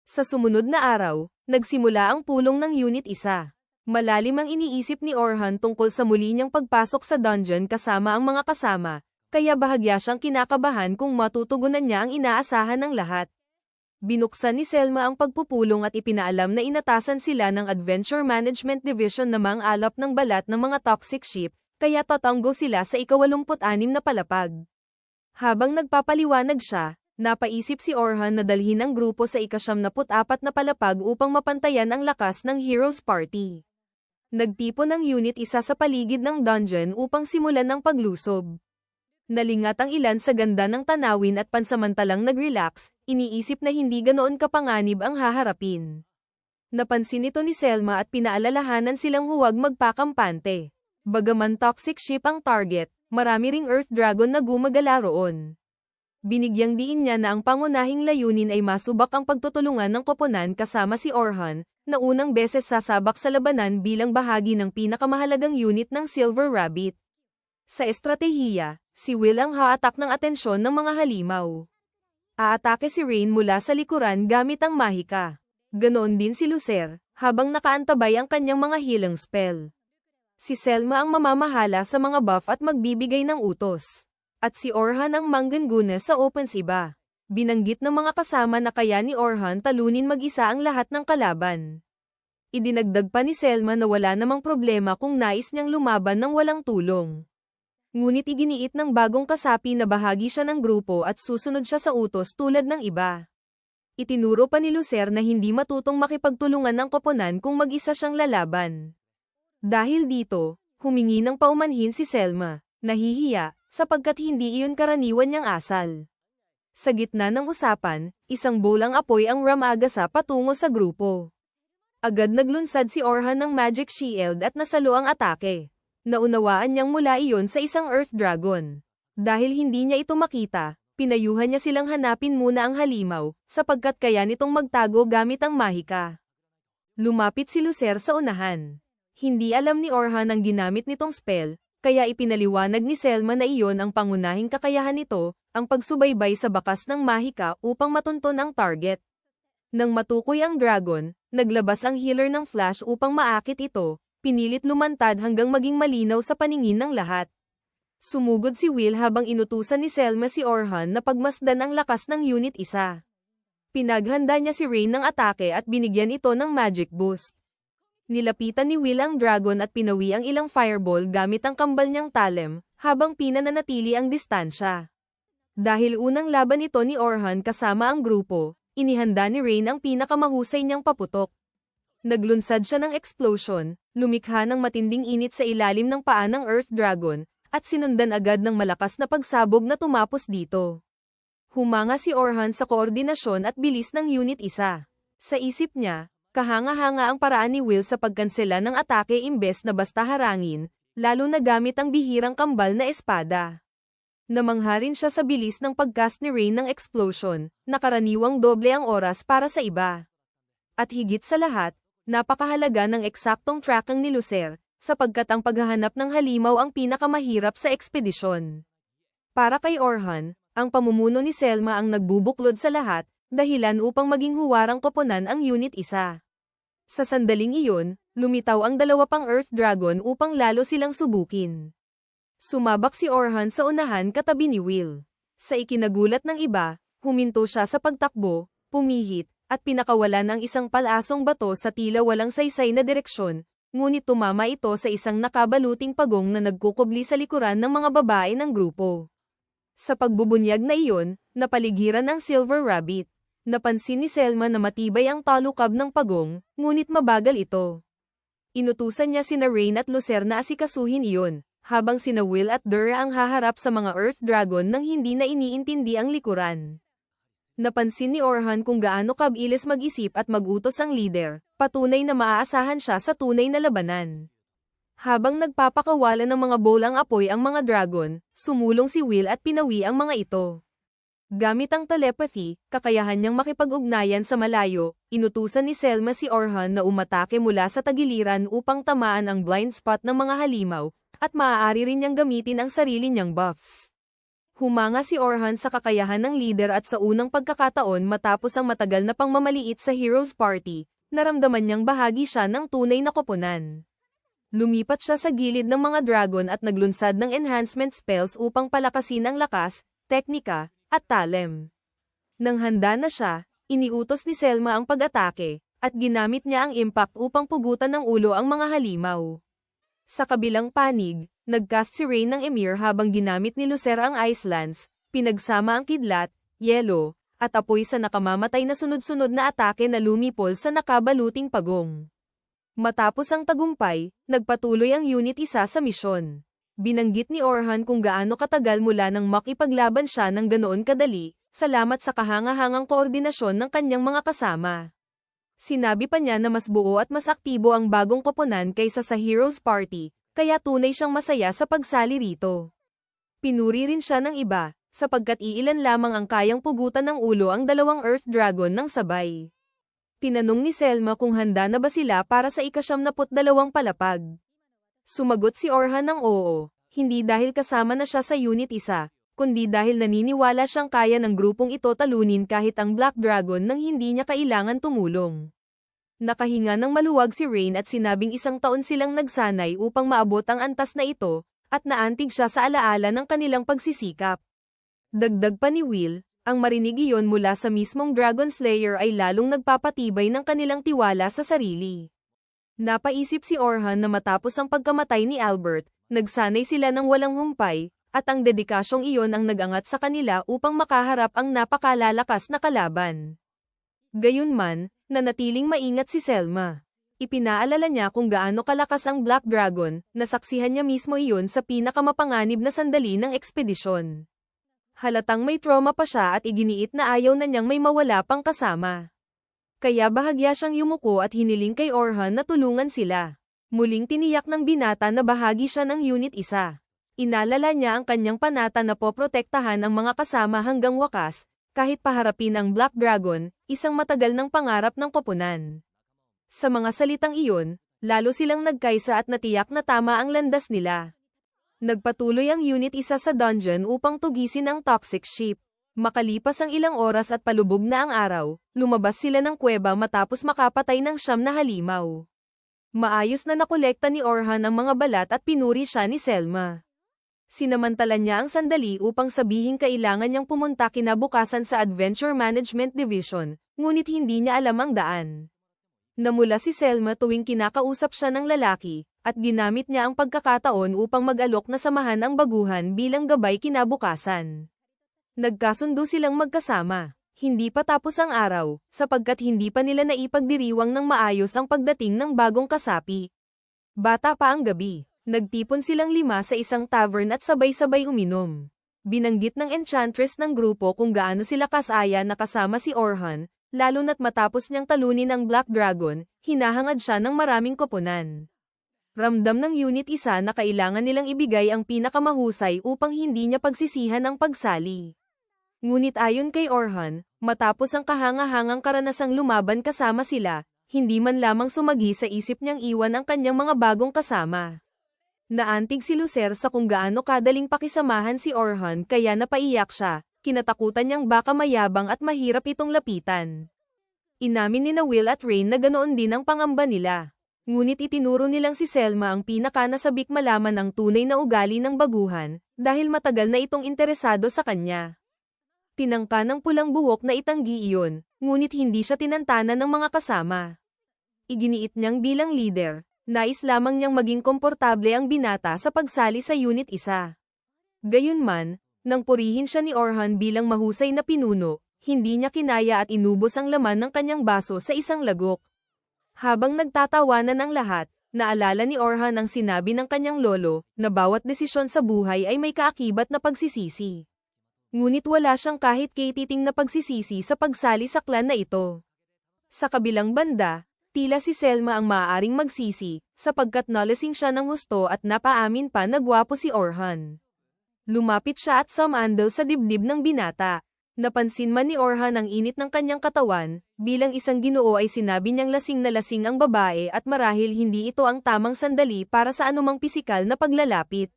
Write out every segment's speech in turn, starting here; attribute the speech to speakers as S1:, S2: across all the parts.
S1: Sa sumunod na araw, nagsimula ang pulong ng Unit 1. Malalim ang iniisip ni Orhan tungkol sa muli niyang pagpasok sa dungeon kasama ang mga kasama, kaya bahagya siyang kinakabahan kung matutugunan niya ang inaasahan ng lahat. Binuksan ni Selma ang pagpupulong at ipinaalam na inatasan sila ng Adventure Management Division na mang-alap ng balat ng mga toxic ship, kaya tatanggo sila sa ika-86 na palapag. Habang nagpapaliwanag siya, napaisip si Orhan na dalhin ang grupo sa ika-74 na palapag upang mapantayan ang lakas ng Heroes Party. Nagtipon ang Unit 1 sa paligid ng dungeon upang simulan ng paglusob. Nalingat ang ilan sa ganda ng tanawin at pansamantalang nag-relax, iniisip na hindi ganoon kapanganib ang haharapin. Napansin ito ni Selma at pinaalalahanan silang huwag magpakampante. Bagaman toxic ship ang target, marami ring Earth Dragon na gumagala roon. Binigyang diin niya na ang pangunahing layunin ay masubak ang pagtutulungan ng koponan kasama si Orhan, na unang beses sasabak sa labanan bilang bahagi ng pinakamahalagang unit ng Silver Rabbit. Sa estratehiya, si Will ang haatak ng atensyon ng mga halimaw. Aatake si Rain mula sa likuran gamit ang mahika. Ganoon din si Lucer, habang nakaantabay ang kanyang mga healing spell. Si Selma ang mamamahala sa mga buff at magbibigay ng utos. At si Orhan ang mangganguna sa offensiba. Binanggit ng mga kasama na kaya ni Orhan talunin mag-isa ang lahat ng kalaban. Idinagdag pa ni Selma na wala namang problema kung nais niyang lumaban ng walang tulong. Ngunit iginiit ng bagong kasapi na bahagi siya ng grupo at susunod siya sa utos tulad ng iba. Itinuro pa ni Lucer na hindi matutong makipagtulungan ng koponan kung mag-isa siyang lalaban. Dahil dito, humingi ng paumanhin si Selma, nahihiya, sapagkat hindi iyon karaniwan niyang asal. Sa gitna ng usapan, isang bolang apoy ang ramagasa patungo sa grupo. Agad naglunsad si Orhan ng Magic Shield at nasalo ang atake. Naunawaan niyang mula iyon sa isang Earth Dragon. Dahil hindi niya ito makita, pinayuhan niya silang hanapin muna ang halimaw, sapagkat kaya nitong magtago gamit ang mahika. Lumapit si Lucer sa unahan. Hindi alam ni Orhan ang ginamit nitong spell, kaya ipinaliwanag ni Selma na iyon ang pangunahing kakayahan nito, ang pagsubaybay sa bakas ng mahika upang matunton ang target. Nang matukoy ang dragon, naglabas ang healer ng flash upang maakit ito, pinilit lumantad hanggang maging malinaw sa paningin ng lahat. Sumugod si Will habang inutusan ni Selma si Orhan na pagmasdan ang lakas ng Unit 1. Pinaghanda niya si Rain ng atake at binigyan ito ng magic boost. Nilapitan ni Will ang dragon at pinawi ang ilang fireball gamit ang kambal niyang talem, habang pinananatili ang distansya. Dahil unang laban ito ni Orhan kasama ang grupo, inihanda ni Rain ang pinakamahusay niyang paputok. Naglunsad siya ng explosion, lumikha ng matinding init sa ilalim ng paa ng Earth Dragon, at sinundan agad ng malakas na pagsabog na tumapos dito. Humanga si Orhan sa koordinasyon at bilis ng Unit 1. Sa isip niya, kahanga-hanga ang paraan ni Will sa pagkansela ng atake imbes na basta harangin, lalo na gamit ang bihirang kambal na espada. Namangha rin siya sa bilis ng pagcast ni Rain ng explosion, na karaniwang doble ang oras para sa iba. At higit sa lahat, napakahalaga ng eksaktong tracking ni Lucer, sapagkat ang paghahanap ng halimaw ang pinakamahirap sa ekspedisyon. Para kay Orhan, ang pamumuno ni Selma ang nagbubuklod sa lahat, dahilan upang maging huwarang koponan ang Unit 1. Sa sandaling iyon, lumitaw ang dalawa pang Earth Dragon upang lalo silang subukin. Sumabak si Orhan sa unahan katabi ni Will. Sa ikinagulat ng iba, huminto siya sa pagtakbo, pumihit, at pinakawalan ang isang palasong bato sa tila walang saysay na direksyon, ngunit tumama ito sa isang nakabaluting pagong na nagkukubli sa likuran ng mga babae ng grupo. Sa pagbubunyag na iyon, napaligiran ng Silver Rabbit. Napansin ni Selma na matibay ang talukab ng pagong, ngunit mabagal ito. Inutusan niya sina Rain at Lucer na asikasuhin iyon, habang sina Will at Dura ang haharap sa mga Earth Dragon nang hindi na iniintindi ang likuran. Napansin ni Orhan kung gaano kabilis mag-isip at mag-utos ang leader, patunay na maaasahan siya sa tunay na labanan. Habang nagpapakawala ng mga bolang apoy ang mga dragon, sumulong si Will at pinawi ang mga ito. Gamit ang telepathy, kakayahan niyang makipag-ugnayan sa malayo, inutusan ni Selma si Orhan na umatake mula sa tagiliran upang tamaan ang blind spot ng mga halimaw, at maaari rin niyang gamitin ang sarili niyang buffs. Humanga si Orhan sa kakayahan ng leader at sa unang pagkakataon matapos ang matagal na pangmamaliit sa Heroes Party, naramdaman niyang bahagi siya ng tunay na koponan. Lumipat siya sa gilid ng mga dragon at naglunsad ng enhancement spells upang palakasin ang lakas, teknika, at talem. Nang handa na siya, iniutos ni Selma ang pag-atake, at ginamit niya ang impact upang pugutan ng ulo ang mga halimaw. Sa kabilang panig, nagcast si Rain ng Emir habang ginamit ni Lucer ang Ice Lance, pinagsama ang kidlat, yelo, at apoy sa nakamamatay na sunod-sunod na atake na lumipol sa nakabaluting pagong. Matapos ang tagumpay, nagpatuloy ang Unit 1 sa misyon. Binanggit ni Orhan kung gaano katagal mula nang makipaglaban siya ng ganoon kadali, salamat sa kahanga-hangang koordinasyon ng kanyang mga kasama. Sinabi pa niya na mas buo at mas aktibo ang bagong koponan kaysa sa Heroes Party, kaya tunay siyang masaya sa pagsali rito. Pinuri rin siya ng iba, sapagkat iilan lamang ang kayang pugutan ng ulo ang dalawang Earth Dragon ng sabay. Tinanong ni Selma kung handa na ba sila para sa ika-72 palapag. Sumagot si Orhan ng oo, hindi dahil kasama na siya sa Unit 1, kundi dahil naniniwala siyang kaya ng grupong ito talunin kahit ang Black Dragon nang hindi niya kailangan tumulong. Nakahinga ng maluwag si Rain at sinabing 1 taon silang nagsanay upang maabot ang antas na ito, at naantig siya sa alaala ng kanilang pagsisikap. Dagdag pa ni Will, ang marinig iyon mula sa mismong Dragon Slayer ay lalong nagpapatibay ng kanilang tiwala sa sarili. Napaisip si Orhan na matapos ang pagkamatay ni Albert, nagsanay sila ng walang humpay, at ang dedikasyong iyon ang nagangat sa kanila upang makaharap ang napakalalakas na kalaban. Gayunman, nanatiling maingat si Selma. Ipinaalala niya kung gaano kalakas ang Black Dragon, nasaksihan niya mismo iyon sa pinakamapanganib na sandali ng ekspedisyon. Halatang may trauma pa siya at iginiit na ayaw na niyang may mawala pang kasama. Kaya bahagya siyang yumuko at hiniling kay Orhan na tulungan sila. Muling tiniyak ng binata na bahagi siya ng Unit 1. Inalala niya ang kanyang panata na poprotektahan ang mga kasama hanggang wakas, kahit paharapin ang Black Dragon, isang matagal ng pangarap ng koponan. Sa mga salitang iyon, lalo silang nagkaisa at natiyak na tama ang landas nila. Nagpatuloy ang Unit 1 sa dungeon upang tugisin ang toxic ship. Makalipas ang ilang oras at palubog na ang araw, lumabas sila ng kuweba matapos makapatay ng 9 na halimaw. Maayos na nakolekta ni Orhan ang mga balat at pinuri siya ni Selma. Sinamantala niya ang sandali upang sabihing kailangan niyang pumunta kinabukasan sa Adventure Management Division, ngunit hindi niya alam ang daan. Namula si Selma tuwing kinakausap siya ng lalaki, at ginamit niya ang pagkakataon upang mag-alok na samahan ang baguhan bilang gabay kinabukasan. Nagkasundo silang magkasama. Hindi pa tapos ang araw, sapagkat hindi pa nila naipagdiriwang ng maayos ang pagdating ng bagong kasapi. Bata pa ang gabi. Nagtipon silang 5 sa isang tavern at sabay-sabay uminom. Binanggit ng enchantress ng grupo kung gaano sila kasaya na kasama si Orhan, lalo na't matapos niyang talunin ang Black Dragon, hinahangad siya ng maraming koponan. Ramdam ng Unit 1 na kailangan nilang ibigay ang pinakamahusay upang hindi niya pagsisihan ang pagsali. Ngunit ayon kay Orhan, matapos ang kahanga-hangang karanasang lumaban kasama sila, hindi man lamang sumagi sa isip niyang iwan ang kanyang mga bagong kasama. Naantig si Lucer sa kung gaano kadaling pakisamahan si Orhan kaya napaiyak siya, kinatakutan niyang baka mayabang at mahirap itong lapitan. Inamin ni Will at Rain na ganoon din ang pangamba nila. Ngunit itinuro nilang si Selma ang pinakanasabik malaman ang tunay na ugali ng baguhan, dahil matagal na itong interesado sa kanya. Tinangka ng pulang buhok na itanggi iyon, ngunit hindi siya tinantana ng mga kasama. Iginiit niyang bilang leader. Nais lamang niyang maging komportable ang binata sa pagsali sa Unit 1. Gayunman, nang purihin siya ni Orhan bilang mahusay na pinuno, hindi niya kinaya at inubos ang laman ng kanyang baso sa isang lagok. Habang nagtatawanan ang lahat, naalala ni Orhan ang sinabi ng kanyang lolo, na bawat desisyon sa buhay ay may kaakibat na pagsisisi. Ngunit wala siyang kahit katiting na pagsisisi sa pagsali sa klan na ito. Sa kabilang banda, tila si Selma ang maaaring magsisi, sapagkat nalasing siya ng husto at napaamin pa na gwapo si Orhan. Lumapit siya at sumandal sa dibdib ng binata. Napansin man ni Orhan ang init ng kanyang katawan, bilang isang Ginoo ay sinabi niyang lasing na lasing ang babae at marahil hindi ito ang tamang sandali para sa anumang pisikal na paglalapit.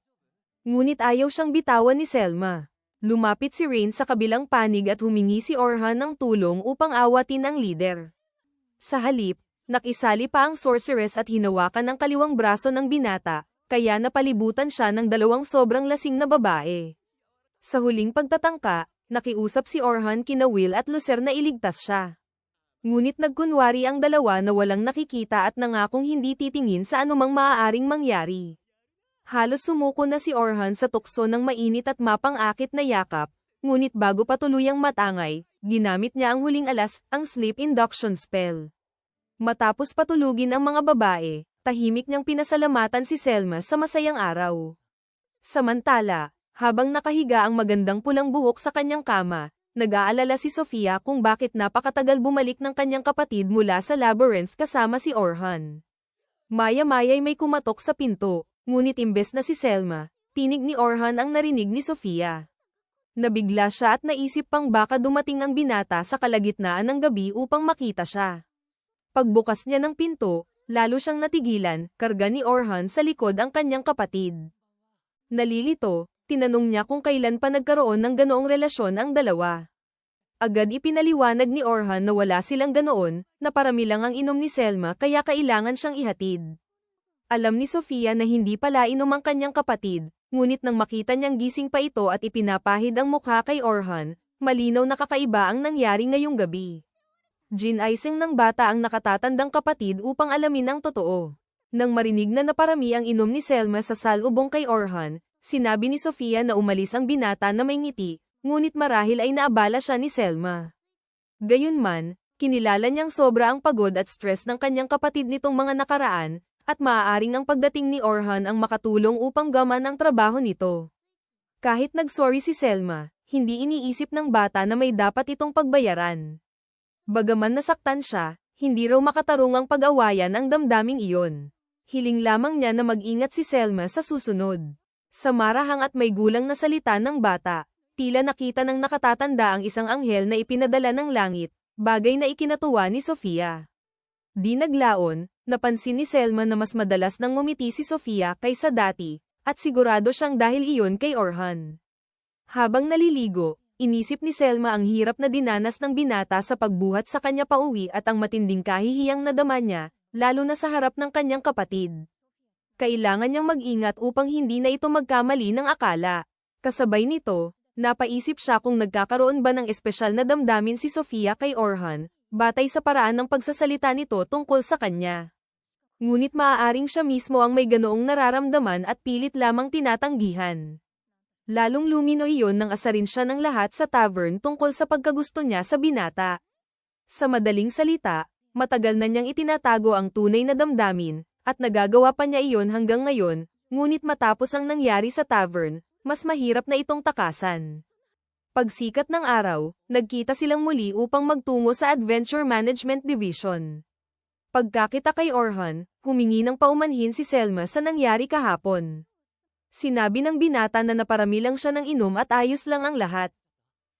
S1: Ngunit ayaw siyang bitawan ni Selma. Lumapit si Rain sa kabilang panig at humingi si Orhan ng tulong upang awatin ang leader. Sa halip, nakisali pa ang sorceress at hinawakan ang kaliwang braso ng binata, kaya napalibutan siya ng dalawang sobrang lasing na babae. Sa huling pagtatangka, nakiusap si Orhan kina Will at Lucer na iligtas siya. Ngunit nagkunwari ang dalawa na walang nakikita at nangakong hindi titingin sa anumang maaaring mangyari. Halos sumuko na si Orhan sa tukso ng mainit at mapang-akit na yakap, ngunit bago pa tuluyang matangay, ginamit niya ang huling alas, ang sleep induction spell. Matapos patulugin ang mga babae, tahimik niyang pinasalamatan si Selma sa masayang araw. Samantala, habang nakahiga ang magandang pulang buhok sa kanyang kama, nag-aalala si Sofia kung bakit napakatagal bumalik ng kanyang kapatid mula sa labyrinth kasama si Orhan. Maya-maya'y may kumatok sa pinto, ngunit imbes na si Selma, tinig ni Orhan ang narinig ni Sofia. Nabigla siya at naisip pang baka dumating ang binata sa kalagitnaan ng gabi upang makita siya. Pagbukas niya ng pinto, lalo siyang natigilan, karga ni Orhan sa likod ang kanyang kapatid. Nalilito, tinanong niya kung kailan pa nagkaroon ng ganoong relasyon ang dalawa. Agad ipinaliwanag ni Orhan na wala silang ganoon, na parami lang ang inom ni Selma kaya kailangan siyang ihatid. Alam ni Sofia na hindi pala inom ang kanyang kapatid, ngunit nang makita niyang gising pa ito at ipinapahid ang mukha kay Orhan, malinaw na kakaiba ang nangyari ngayong gabi. Ginaising ng bata ang nakatatandang kapatid upang alamin ang totoo. Nang marinig na naparami ang inom ni Selma sa salubong kay Orhan, sinabi ni Sofia na umalis ang binata na may ngiti, ngunit marahil ay naabala siya ni Selma. Gayunman, kinilala niyang sobra ang pagod at stress ng kanyang kapatid nitong mga nakaraan, at maaaring ang pagdating ni Orhan ang makatulong upang gaman ang trabaho nito. Kahit nagsorry si Selma, hindi iniisip ng bata na may dapat itong pagbayaran. Bagaman nasaktan siya, hindi raw makatarong ang pag-awayan ang damdaming iyon. Hiling lamang niya na mag-ingat si Selma sa susunod. Sa marahang at may gulang na salita ng bata, tila nakita ng nakatatanda ang isang anghel na ipinadala ng langit, bagay na ikinatuwa ni Sofia. Di naglaon, napansin ni Selma na mas madalas nang ngumiti si Sofia kaysa dati, at sigurado siyang dahil iyon kay Orhan. Habang naliligo, inisip ni Selma ang hirap na dinanas ng binata sa pagbuhat sa kanya pauwi at ang matinding kahihiyang nadama niya, lalo na sa harap ng kanyang kapatid. Kailangan niyang mag-ingat upang hindi na ito magkamali ng akala. Kasabay nito, napaisip siya kung nagkakaroon ba ng espesyal na damdamin si Sofia kay Orhan, batay sa paraan ng pagsasalita nito tungkol sa kanya. Ngunit maaaring siya mismo ang may ganoong nararamdaman at pilit lamang tinatanggihan. Lalong lumino iyon nang asarin siya ng lahat sa tavern tungkol sa pagkagusto niya sa binata. Sa madaling salita, matagal na niyang itinatago ang tunay na damdamin, at nagagawa pa niya iyon hanggang ngayon, ngunit matapos ang nangyari sa tavern, mas mahirap na itong takasan. Pagsikat ng araw, nagkita silang muli upang magtungo sa Adventure Management Division. Pagkakita kay Orhan, humingi ng paumanhin si Selma sa nangyari kahapon. Sinabi ng binata na naparami lang siya ng inom at ayos lang ang lahat.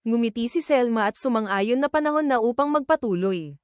S1: Ngumiti si Selma at sumang-ayon na panahon na upang magpatuloy.